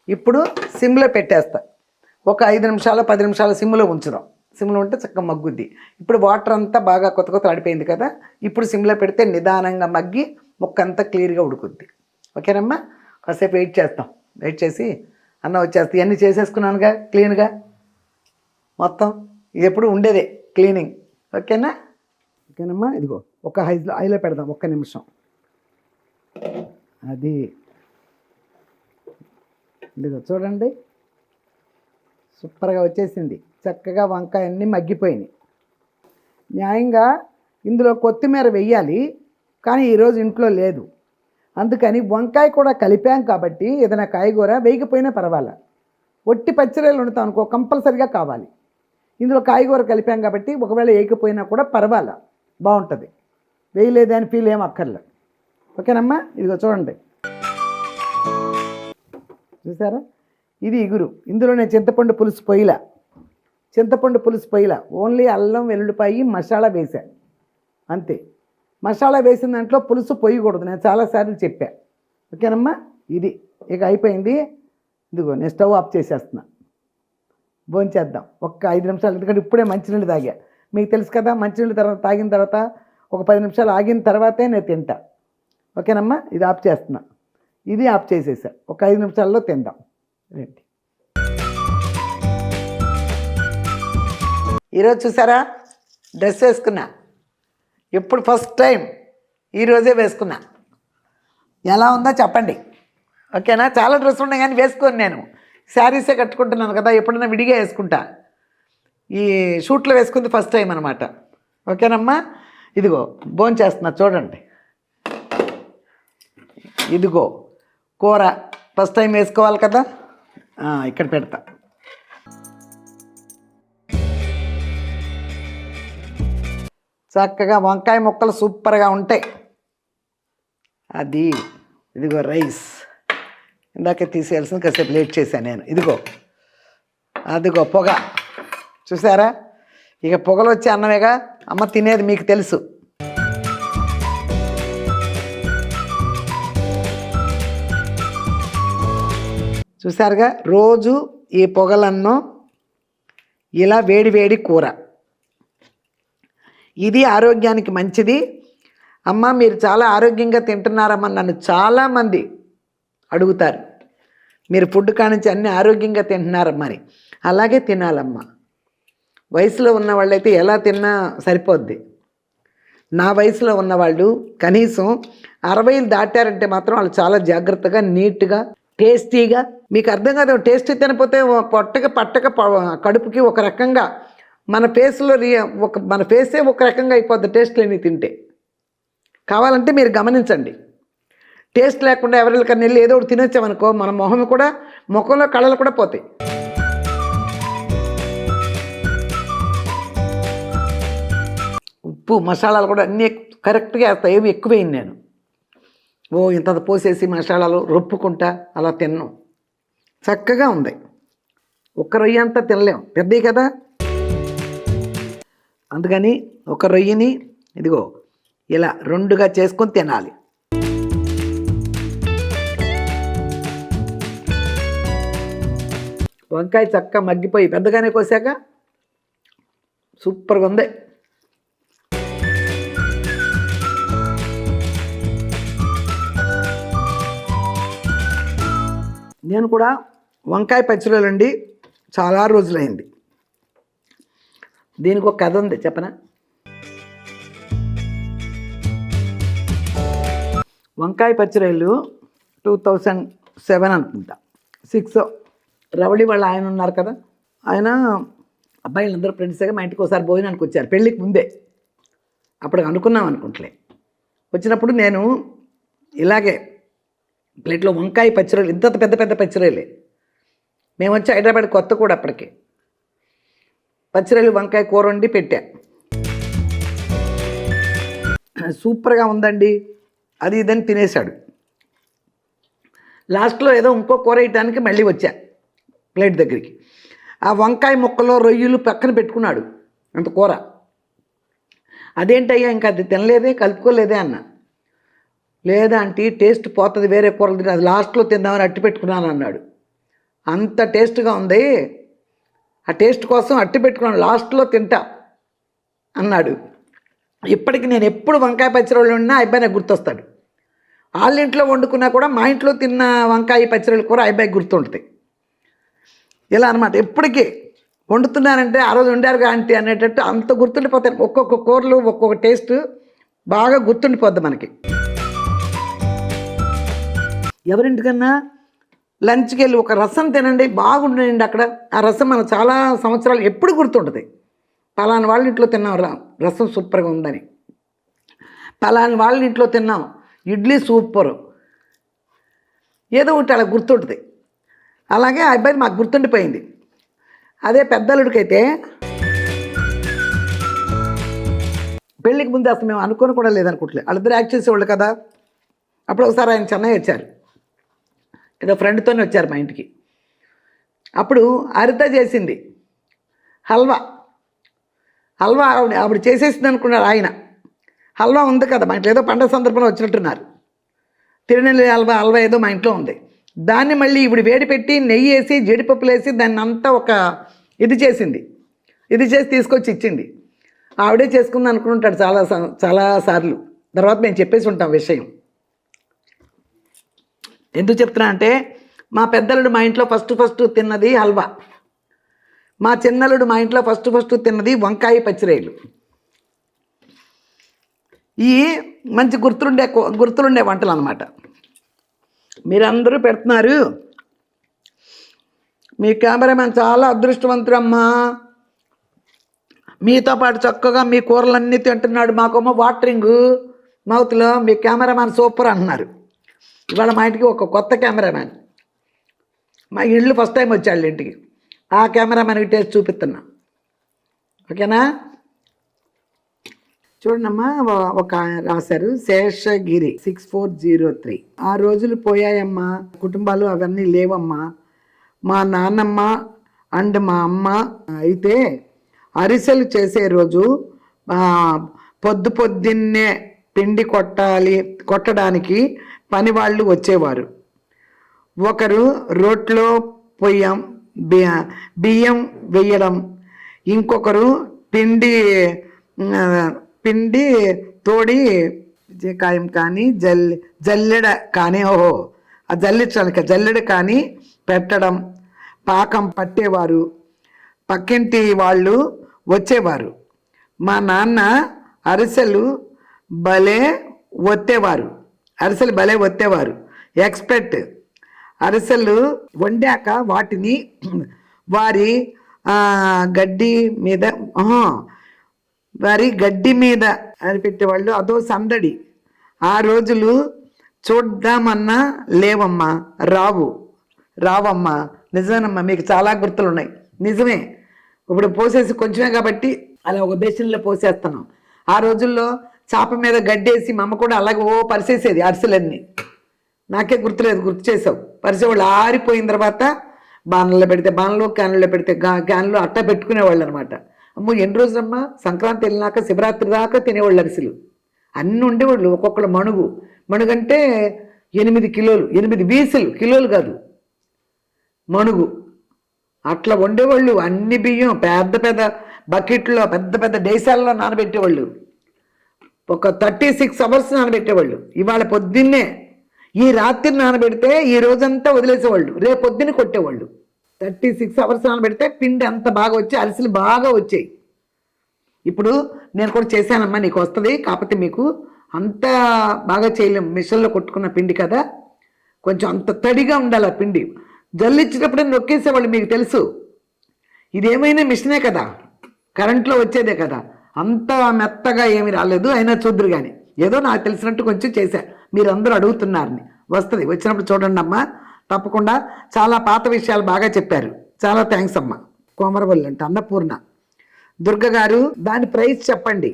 ఇప్పుడు సిమ్లో పెట్టేస్తా. ఒక 5 నిమిషాలు 10 నిమిషాలు సిమ్లో ఉంచుదాం. సిమ్లో ఉంటే చక్కగా మగ్గుద్ది. ఇప్పుడు వాటర్ అంతా బాగా కొత్త ఆడిపోయింది కదా. ఇప్పుడు సిమ్లో పెడితే నిదానంగా మగ్గి ముక్క అంతా క్లియర్గా ఉడుకుద్ది. ఓకేనమ్మా? కాసేపు వెయిట్ చేస్తాం. వెయిట్ చేసి అన్నం వచ్చేస్తాయి. ఇవన్నీ చేసేసుకున్నానుగా క్లీన్గా మొత్తం. ఇది ఎప్పుడు ఉండేదే క్లీనింగ్. ఓకేనా? ఓకేనమ్మా? ఇదిగో ఒక హైలో పెడదాం 1 నిమిషం. అది ఇదిగో చూడండి, సూపర్గా వచ్చేసింది. చక్కగా వంకాయ అన్నీ మగ్గిపోయినాయి. న్యాయంగా ఇందులో కొత్తిమీర వెయ్యాలి, కానీ ఈరోజు ఇంట్లో లేదు. అందుకని వంకాయ కూడా కలిపాం కాబట్టి ఏదైనా కాయగూర వేయకపోయినా పర్వాలా. ఒట్టి పచ్చిరొయ్యలు వండుతాం అనుకో, కంపల్సరిగా కావాలి. ఇందులో కాయగూర కలిపాం కాబట్టి ఒకవేళ వేయకపోయినా కూడా పర్వాలా, బాగుంటుంది. వేయలేదని ఫీల్ ఏం అక్కర్లే. ఓకేనమ్మా? ఇదిగో చూడండి, చూసారా? ఇది ఇగురు. ఇందులో నేను చింతపండు పులుసు పొయ్యిలా ఓన్లీ అల్లం వెల్లుల్లిపాయి మసాలా వేసా అంతే. మసాలా వేసిన దాంట్లో పులుసు పొయ్యకూడదు, నేను చాలాసార్లు చెప్పా. ఓకేనమ్మా? ఇది ఇక అయిపోయింది. ఇదిగో నేను స్టవ్ ఆఫ్ చేసేస్తున్నా. భోంచేద్దాం ఒక్క 5 నిమిషాలు, ఎందుకంటే ఇప్పుడే మంచినీళ్ళు తాగా. మీకు తెలుసు కదా, మంచినీళ్ళు తర్వాత తాగిన తర్వాత ఒక 10 నిమిషాలు ఆగిన తర్వాతే నేను తింటా. ఓకేనమ్మా, ఇది ఆఫ్ చేస్తున్నా, ఇది ఆఫ్ చేసేసా. ఒక 5 నిమిషాల్లో తిందాం రండి. ఈరోజు చూసారా డ్రెస్ వేసుకున్నా, ఎప్పుడు ఫస్ట్ టైం ఈరోజే వేసుకున్నా. ఎలా ఉందో చెప్పండి, ఓకేనా? చాలా డ్రెస్ ఉన్నాయి కానీ వేసుకోను, నేను శారీసే కట్టుకుంటున్నాను కదా, ఎప్పుడైనా విడిగా వేసుకుంటా. ఈ షూట్లో వేసుకుంది ఫస్ట్ టైం అనమాట. ఓకేనమ్మా, ఇదిగో భోంచేస్తున్నా చూడండి. ఇదిగో కూర ఫస్ట్ టైం వేసుకోవాలి కదా, ఇక్కడ పెడతా. చక్కగా వంకాయ ముక్కలు సూపర్గా ఉంటాయి. అది ఇదిగో రైస్ ఇందాక తీసేయాల్సింది, కాసేపు లేట్ చేశాను నేను. ఇదిగో అదిగో పొగ చూసారా, ఇక పొగలు వచ్చే అన్నమేగా అమ్మ తినేది, మీకు తెలుసు. చూసారుగా, రోజు ఈ పొగలన్నం, ఇలా వేడి వేడి కూర, ఇది ఆరోగ్యానికి మంచిది. అమ్మ మీరు చాలా ఆరోగ్యంగా తింటున్నారమ్మా, నన్ను చాలామంది అడుగుతారు, మీరు ఫుడ్ కానించి అన్నీ ఆరోగ్యంగా తింటున్నారమ్మని. అలాగే తినాలమ్మా. వయసులో ఉన్న వాళ్ళైతే ఎలా తిన్నా సరిపోద్ది. నా వయసులో ఉన్నవాళ్ళు కనీసం 60 దాటారంటే మాత్రం వాళ్ళు చాలా జాగ్రత్తగా, నీట్గా, టేస్టీగా, మీకు అర్థం కాదు, టేస్టీ తినకపోతే పట్టక కడుపుకి ఒక రకంగా మన ఫేస్లో మన ఫేసే ఒక రకంగా అయిపోద్ది టేస్ట్ లేని తింటే. కావాలంటే మీరు గమనించండి, టేస్ట్ లేకుండా ఎవరికన్నా వెళ్ళి ఏదో ఒకటి తినొచ్చామనుకో, మన ముఖంలో కళలు కూడా పోతాయి. ఉప్పు మసాలాలు కూడా అన్నీ కరెక్ట్గా వేస్తాయి, ఏమి ఎక్కువేయండి నేను. ఇంత పోసేసి మసాలాలు రొప్పుకుంటా అలా తిన్నాం. చక్కగా ఉంది. ఒక్క రొయ్య అంతా తినలేం, పెద్దవి కదా, అందుకని ఒక రొయ్యని ఇదిగో ఇలా 2గా చేసుకొని తినాలి. వంకాయ చక్కగా మగ్గిపోయి పెద్దగానే కోసాక సూపర్గా ఉంది. నేను కూడా వంకాయ పచ్చడిలండి చాలా రోజులైంది. దీనికి ఒక కథ ఉంది, చెప్పనా? వంకాయ పచ్చిరొయ్యలు 2007 అనుకుంటా, 6 రవళి వాళ్ళ ఆయన ఉన్నారు కదా, ఆయన అబ్బాయిలందరూ ఫ్రెండ్స్గా మా ఇంటికి ఒకసారి భోజనానికి వచ్చారు, పెళ్ళికి ముందే. అప్పుడు అనుకున్నాం అనుకుంటలే. వచ్చినప్పుడు నేను ఇలాగే ప్లేట్లో వంకాయ పచ్చిరొయ్యలు, ఇంత పెద్ద పెద్ద పచ్చిరొయ్యలే, మేము వచ్చి హైదరాబాద్ కొత్త కూడా అప్పటికే, పచ్చిరొయ్యలు వంకాయ కూర వండి పెట్టా. సూపర్గా ఉందండి, అది ఇదని తినేశాడు. లాస్ట్లో ఏదో ఇంకో కూర వేయటానికి మళ్ళీ వచ్చా ప్లేట్ దగ్గరికి. ఆ వంకాయ ముక్కలో రొయ్యలు పక్కన పెట్టుకున్నాడు అంత కూర. అదేంటయ్యా ఇంకా అది తినలేదే, కలుపుకోలేదే అన్న. లేదా అంటే టేస్ట్ పోతుంది, వేరే కూరలు తిని, అది లాస్ట్లో తిందామని అట్టి పెట్టుకున్నాను అన్నాడు. అంత టేస్ట్గా ఉంది, ఆ టేస్ట్ కోసం అట్టి పెట్టుకున్నాను, లాస్ట్లో తింటా అన్నాడు. ఇప్పటికి నేను ఎప్పుడు వంకాయ పచ్చిరొయ్యలు ఉన్నా అబ్బాయి నాకు గుర్తొస్తాడు. వాళ్ళ ఇంట్లో వండుకున్నా కూడా మా ఇంట్లో తిన్న వంకాయ పచ్చిరొయ్యలు కూర అబ్బాయికి గుర్తుంటుంది. ఇలా అనమాట, ఎప్పటికీ వండుతున్నానంటే ఆ రోజు వండారుగా ఆంటీ అనేటట్టు అంత గుర్తుండిపోతాయి. ఒక్కొక్క కూరలు ఒక్కొక్క టేస్ట్ బాగా గుర్తుండిపోద్ది మనకి. ఎవరింటికన్నా లంచ్కి వెళ్ళి ఒక రసం తినండి, బాగుండండి అక్కడ. ఆ రసం మనం చాలా సంవత్సరాలు ఎప్పుడు గుర్తుంటుంది. పలానా వాళ్ళ ఇంట్లో తిన్నాం రసం సూపర్గా ఉందని, పలానా వాళ్ళ ఇంట్లో తిన్నాం ఇడ్లీ సూపరు, ఏదో ఒకటి అలా గుర్తుంటుంది. అలాగే ఆ అబ్బాయి మాకు గుర్తుండిపోయింది. అదే పెద్దలుడికైతే పెళ్ళికి ముందు అసలు మేము అనుకోని కూడా లేదనుకుంటలేదు. వాళ్ళిద్దరు యాక్ట్ చేసేవాళ్ళు కదా. అప్పుడు ఒకసారి ఆయన చెన్నై వచ్చారు, ఏదో ఫ్రెండ్తోనే వచ్చారు మా ఇంటికి. అప్పుడు హరిత చేసింది హల్వా ఆవిడ చేసేసింది అనుకున్నారు ఆయన. హల్వా ఉంది కదా మా ఇంట్లో, ఏదో పండగ సందర్భంలో వచ్చినట్టున్నారు. తిరునెల్లి హల్వా ఏదో మా ఇంట్లో ఉంది. దాన్ని మళ్ళీ ఇప్పుడు వేడి పెట్టి నెయ్యి వేసి జీడిపప్పులు వేసి దాన్ని అంతా ఒక ఇది చేసింది, ఇది చేసి తీసుకొచ్చి ఇచ్చింది. ఆవిడే చేసుకుంది అనుకుంటాడు చాలా సార్లు. తర్వాత మేము చెప్పేసి ఉంటాం విషయం. ఎందుకు చెప్తున్నా అంటే, మా పెద్దలుడు మా ఇంట్లో ఫస్ట్ తిన్నది హల్వా, మా చిన్నలుడు మా ఇంట్లో ఫస్ట్ తిన్నది వంకాయ పచ్చిరేలు. ఈ మంచి గుర్తులుండే వంటలు అన్నమాట. మీరందరూ పెడుతున్నారు. మీ కెమెరామెన్ చాలా అదృష్టవంతుడమ్మా. మీతో పాటు చక్కగా మీ కూరలన్నీ తింటున్నాడు. మాకేమో వాటరింగ్ మౌత్లో. మీ కెమెరామెన్ సూపర్ అంటున్నారు. ఇవాళ మా ఇంటికి ఒక కొత్త కెమెరామెన్. మా ఇల్లు ఫస్ట్ టైం వచ్చాడు ఇంటికి. ఆ కెమెరామెన్కి టేస్ట్ చూపిస్తున్నా. ఓకేనా? చూడండమ్మా, ఒక రాశారు శేషగిరి 6403. ఆ రోజులు పోయాయమ్మా, కుటుంబాలు అవన్నీ లేవమ్మా. మా నాన్నమ్మ అండ్ మా అమ్మ అయితే అరిసెలు చేసే రోజు పొద్దున్నే పిండి కొట్టడానికి పని వాళ్ళు వచ్చేవారు. ఒకరు రోట్లో బియ్యం వేయడం, ఇంకొకరు పిండి తోడి కాయం కానీ జల్లెడ కానీ ఆ జల్లెడ కానీ పెట్టడం, పాకం పట్టేవారు. పక్కింటి వాళ్ళు వచ్చేవారు. మా నాన్న అరిసెలు భలే ఒత్తేవారు. ఎక్స్పెక్ట్ అరిసెలు వండాక వాటిని వారి గడ్డి మీద పెట్టేవాళ్ళు. అదో సందడి. ఆ రోజులు చూద్దామన్నా లేవమ్మా, రావమ్మా. నిజమేనమ్మా, మీకు చాలా గుర్తులు ఉన్నాయి. నిజమే. ఇప్పుడు పోసేసి కొంచెమే కాబట్టి అలా ఒక బేసిన్లో పోసేస్తున్నాం. ఆ రోజుల్లో చాప మీద గడ్డేసి మా అమ్మ కూడా అలాగే పరిసేసేది అరిసెలన్నీ. నాకే గుర్తులేదు, గుర్తు చేసావు. పరిసేవాళ్ళు ఆరిపోయిన తర్వాత బాణల్లో పెడితే బాణలో, క్యాన్లో పెడితే క్యాన్లో అట్ట పెట్టుకునేవాళ్ళు అనమాట. అమ్మో, ఎన్ని రోజులమ్మా, సంక్రాంతి వెళ్ళినాక శివరాత్రి దాకా తినేవాళ్ళు అరిసెలు. అన్నీ ఉండేవాళ్ళు. ఒక్కొక్కరు మణుగంటే 8 కిలోలు, 8 వీసులు, కిలోలు కాదు, మణుగు. అట్లా వండేవాళ్ళు. అన్ని బియ్యం పెద్ద బకెట్లో పెద్ద డేసాల్లో నానబెట్టేవాళ్ళు. ఒక 36 అవర్స్ నానబెట్టేవాళ్ళు. ఇవాళ పొద్దున్నే ఈ రాత్రి నానబెడితే ఈ రోజంతా వదిలేసేవాళ్ళు, రేపు పొద్దున్న కొట్టేవాళ్ళు. 36 అవర్స్ నానబెడితే పిండి అంత బాగా వచ్చి అరిసెలు బాగా వచ్చాయి. ఇప్పుడు నేను కూడా చేశానమ్మా, నీకు వస్తుంది. కాకపోతే మీకు అంత బాగా చేయలేము, మిషన్లో కొట్టుకున్న పిండి కదా, కొంచెం అంత తడిగా ఉండాలి ఆ పిండి. జల్లిచ్చినప్పుడే నొక్కేసేవాళ్ళు, మీకు తెలుసు. ఇదేమైనా మిషనే కదా, కరెంట్లో వచ్చేదే కదా, అంత మెత్తగా ఏమి రాలేదు. అయినా చూద్దరు కానీ ఏదో నాకు తెలిసినట్టు కొంచెం చేశా. మీరందరూ అడుగుతున్నారని. వస్తుంది, వచ్చినప్పుడు చూడండి అమ్మా, తప్పకుండా. చాలా పాత విషయాలు బాగా చెప్పారు. చాలా థ్యాంక్స్ అమ్మా. కోమరవల్లి అంటే అన్నపూర్ణ. దుర్గ గారు, దాని ప్రైస్ చెప్పండి.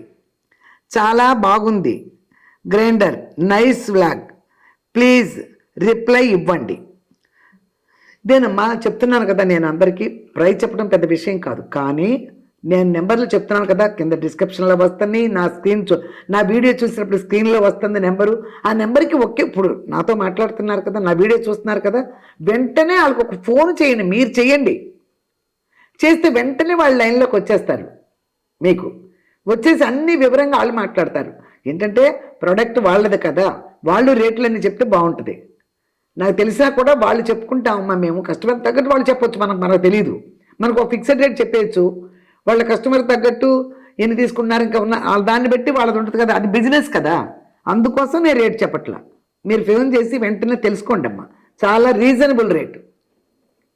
చాలా బాగుంది, grinder, nice vlog, please reply ఇవ్వండి. ఇదేనమ్మా చెప్తున్నాను కదా, నేను అందరికీ ప్రైస్ చెప్పడం పెద్ద విషయం కాదు, కానీ నేను నెంబర్లు చెప్తున్నాను కదా, కింద డిస్క్రిప్షన్లో వస్తుంది. నా వీడియో చూసినప్పుడు స్క్రీన్లో వస్తుంది నెంబరు. ఆ నెంబర్కి ఇప్పుడు నాతో మాట్లాడుతున్నారు కదా, నా వీడియో చూస్తున్నారు కదా, వెంటనే వాళ్ళకి ఒక ఫోన్ చేయండి. మీరు చేయండి, చేస్తే వెంటనే వాళ్ళ లైన్లోకి వచ్చేస్తారు. మీకు వచ్చేసి అన్ని వివరంగా వాళ్ళు మాట్లాడతారు. ఏంటంటే ప్రోడక్ట్ వాళ్ళది కదా, వాళ్ళు రేట్లన్నీ చెప్తే బాగుంటుంది. నాకు తెలిసినా కూడా వాళ్ళు చెప్పుకుంటామమ్మా, మేము కస్టమర్ తగ్గట్టు వాళ్ళు చెప్పొచ్చు. మనకు తెలియదు, మనకు ఒక ఫిక్స్డ్ రేట్ చెప్పేయచ్చు. వాళ్ళ కస్టమర్ తగ్గట్టు ఎన్ని తీసుకున్నారు ఇంకా దాన్ని బట్టి వాళ్ళది ఉంటుంది కదా, అది బిజినెస్ కదా. అందుకోసం నేను రేట్ చెప్పట్లా. మీరు ఫోన్ చేసి వెంటనే తెలుసుకోండి అమ్మా, చాలా రీజనబుల్ రేటు.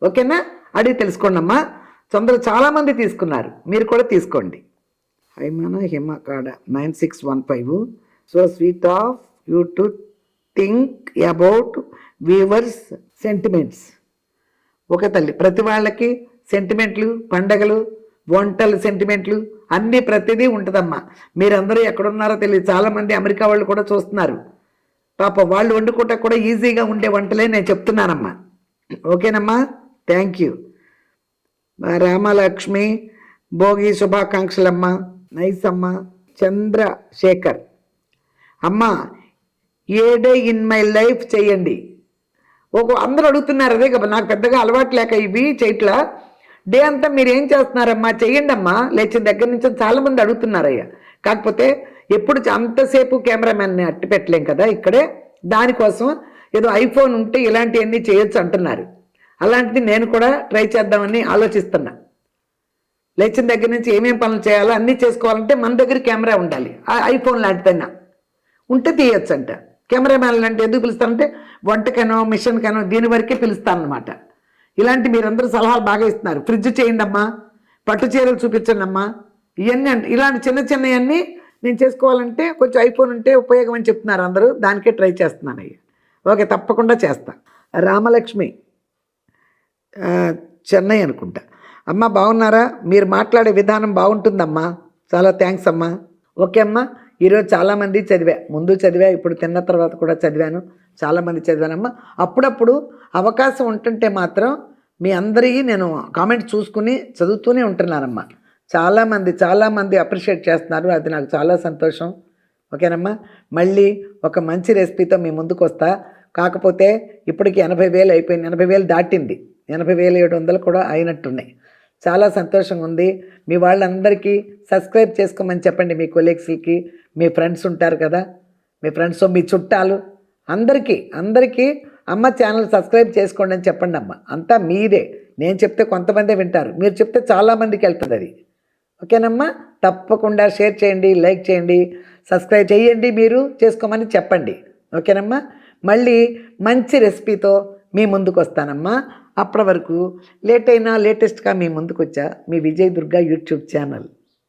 ఓకేనా? అడిగి తెలుసుకోండి అమ్మా. చాలామంది తీసుకున్నారు, మీరు కూడా తీసుకోండి. హిమకాడ 9615. So sweet of you to think about viewers sentiments. ఒక తల్లి, ప్రతి వాళ్ళకి సెంటిమెంట్లు, పండగలు, వంటలు, సెంటిమెంట్లు అన్నీ ప్రతిదీ ఉంటుందమ్మా. మీరందరూ ఎక్కడున్నారో తెలియదు. చాలామంది అమెరికా వాళ్ళు కూడా చూస్తున్నారు. పాప వాళ్ళు వండుకుంటా కూడా ఈజీగా ఉండే వంటలే నేను చెప్తున్నానమ్మా. ఓకేనమ్మా? Thank you. రామలక్ష్మి, భోగి శుభాకాంక్షలమ్మా. నైస్ అమ్మా. చంద్రశేఖర్, అమ్మా a day in my life చేయండి. అందరూ అడుగుతున్నారు అదే కదా, నాకు పెద్దగా అలవాటు లేక ఇవి చేయట్లా. డే అంతా మీరు ఏం చేస్తున్నారమ్మా, చెయ్యండి అమ్మా, లేచిన దగ్గర నుంచి చాలామంది అడుగుతున్నారయ్యా. కాకపోతే ఎప్పుడు అంతసేపు కెమెరామెన్ని అట్టి పెట్టలేం కదా ఇక్కడే. దానికోసం ఏదో ఐఫోన్ ఉంటే ఇలాంటివన్నీ చేయొచ్చు అంటున్నారు. అలాంటిది నేను కూడా ట్రై చేద్దామని ఆలోచిస్తున్నా. లేచిన దగ్గర నుంచి ఏమేం పనులు చేయాలో అన్నీ చేసుకోవాలంటే మన దగ్గర కెమెరా ఉండాలి. ఐఫోన్ లాంటిదైనా ఉంటే తీయొచ్చు అంట. కెమెరామ్యాన్ అంటే ఎందుకు పిలుస్తానంటే వంటకనో మిషన్కనో దీని వరకే పిలుస్తానమాట. ఇలాంటి మీరందరూ సలహాలు బాగా ఇస్తున్నారు. ఫ్రిడ్జ్ చేయండి అమ్మా, పట్టు చీరలు చూపించండి అమ్మా, ఇవన్నీ అంటే ఇలాంటి చిన్న చిన్నవన్నీ నేను చేసుకోవాలంటే కొంచెం ఐఫోన్ ఉంటే ఉపయోగం అని చెప్తున్నారు అందరూ. దానికే ట్రై చేస్తున్నాను అయ్యా. ఓకే, తప్పకుండా చేస్తా. రామలక్ష్మి చెన్నై అనుకుంటా. అమ్మ బాగున్నారా? మీరు మాట్లాడే విధానం బాగుంటుందమ్మా, చాలా థ్యాంక్స్ అమ్మా. ఓకే అమ్మా, ఈరోజు చాలామంది చదివా, ముందు చదివా, ఇప్పుడు తిన్న తర్వాత కూడా చదివాను, చాలామంది చదివానమ్మా. అప్పుడప్పుడు అవకాశం ఉంటుంటే మాత్రం మీ అందరికీ నేను కామెంట్ చూసుకుని చదువుతూనే ఉంటున్నానమ్మా. చాలామంది అప్రిషియేట్ చేస్తున్నారు, అది నాకు చాలా సంతోషం. ఓకేనమ్మా, మళ్ళీ ఒక మంచి రెసిపీతో మీ ముందుకు వస్తా. కాకపోతే ఇప్పటికి 80,000 అయిపోయింది, 80,000 దాటింది, 80,700 కూడా అయినట్టున్నాయి. చాలా సంతోషంగా ఉంది. మీ వాళ్ళందరికీ సబ్స్క్రైబ్ చేసుకోమని చెప్పండి. మీ కొలీగ్స్కి, మీ ఫ్రెండ్స్ ఉంటారు కదా, మీ ఫ్రెండ్స్, మీ చుట్టాలు అందరికీ అమ్మ ఛానల్ సబ్స్క్రైబ్ చేసుకోండి అని చెప్పండి అమ్మ. అంతా మీదే. నేను చెప్తే కొంతమందే వింటారు, మీరు చెప్తే చాలామందికి వెళ్తుంది అది. ఓకేనమ్మా, తప్పకుండా షేర్ చేయండి, లైక్ చేయండి, సబ్స్క్రైబ్ చేయండి, మీరు చేసుకోమని చెప్పండి. ఓకేనమ్మా, మళ్ళీ మంచి రెసిపీతో మీ ముందుకు వస్తానమ్మా. అప్పటి వరకు లేట్ అయినా లేటెస్ట్గా మీ ముందుకు వచ్చా మీ విజయ్ దుర్గా యూట్యూబ్ ఛానల్.